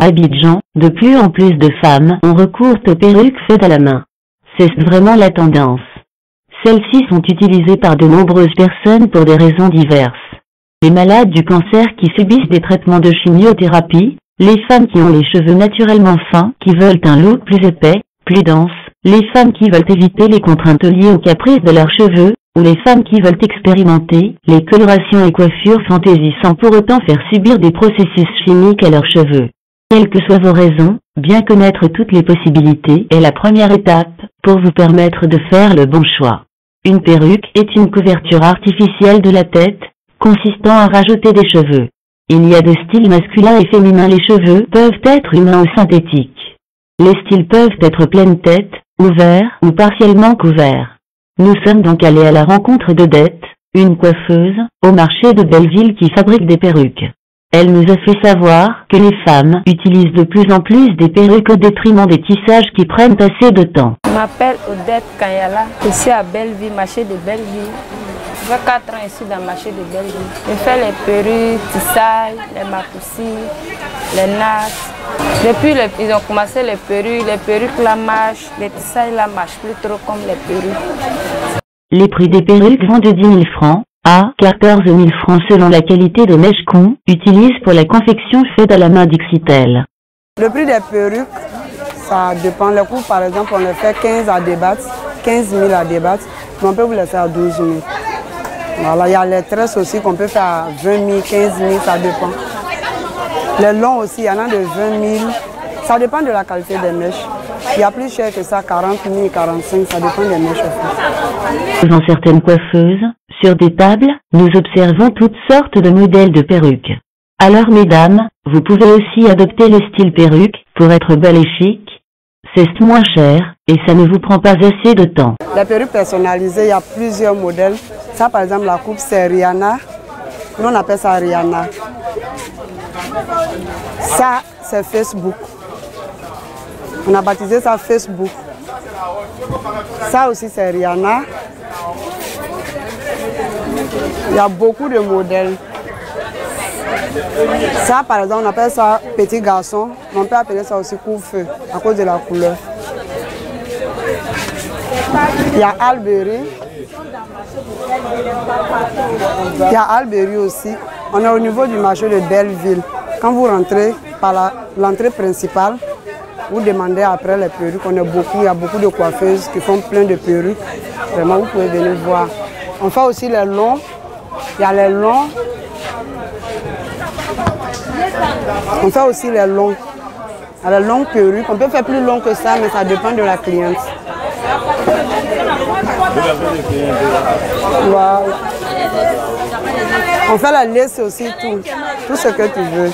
Abidjan, de plus en plus de femmes ont recours aux perruques faites à la main. C'est vraiment la tendance. Celles-ci sont utilisées par de nombreuses personnes pour des raisons diverses. Les malades du cancer qui subissent des traitements de chimiothérapie, les femmes qui ont les cheveux naturellement fins, qui veulent un look plus épais, plus dense, les femmes qui veulent éviter les contraintes liées aux caprices de leurs cheveux, ou les femmes qui veulent expérimenter les colorations et coiffures fantaisie sans pour autant faire subir des processus chimiques à leurs cheveux. Quelles que soient vos raisons, bien connaître toutes les possibilités est la première étape pour vous permettre de faire le bon choix. Une perruque est une couverture artificielle de la tête, consistant à rajouter des cheveux. Il y a deux styles masculins et féminins. Les cheveux peuvent être humains ou synthétiques. Les styles peuvent être pleine tête, ouverts ou partiellement couverts. Nous sommes donc allés à la rencontre d'Odette, une coiffeuse, au marché de Belleville qui fabrique des perruques. Elle nous a fait savoir que les femmes utilisent de plus en plus des perruques au détriment des tissages qui prennent assez de temps. Je m'appelle Odette Kanyala, je suis à Belleville, marché de Belleville. Je fais 4 ans ici dans le marché de Belleville. Je fais les perruques, tissages, les mapoussis, les nattes. Depuis ils ont commencé les perruques là marchent, les tissages là marchent plus trop comme les perruques. Les prix des perruques vont de 10 000 francs à 14 000 francs selon la qualité de mèche qu'on utilise pour la confection faite à la main d'Xitel. Le prix des perruques, ça dépend. Les coûts, par exemple, on les fait 15 à débattre, 15 000 à débattre, mais on peut vous les faire à 12 000. Voilà, il y a les tresses aussi qu'on peut faire à 20 000, 15 000, ça dépend. Les longs aussi, il y en a de 20 000, ça dépend de la qualité des mèches. Il y a plus cher que ça, 40 000, 45 000, ça dépend des mèches aussi. Devant certaines coiffeuses, sur des tables, nous observons toutes sortes de modèles de perruques. Alors mesdames, vous pouvez aussi adopter le style perruque pour être belle et chic. C'est moins cher et ça ne vous prend pas assez de temps. Les perruques personnalisées, il y a plusieurs modèles. Ça par exemple, la coupe c'est Rihanna. Nous on appelle ça Rihanna. Ça c'est Facebook. On a baptisé ça Facebook. Ça aussi c'est Rihanna. Il y a beaucoup de modèles. Ça par exemple, on appelle ça petit garçon. On peut appeler ça aussi couvre-feu à cause de la couleur. Il y a Albery. Il y a Albery aussi. On est au niveau du marché de Belleville. Quand vous rentrez par l'entrée principale, vous demandez après les perruques. On est beaucoup, il y a beaucoup de coiffeuses qui font plein de perruques. Vraiment, vous pouvez venir voir. On fait aussi les longs. Il y a les longs. On fait aussi les longs. Il y a les longues perruques. On peut faire plus long que ça, mais ça dépend de la cliente. Voilà. On fait la laisse aussi, tout ce que tu veux.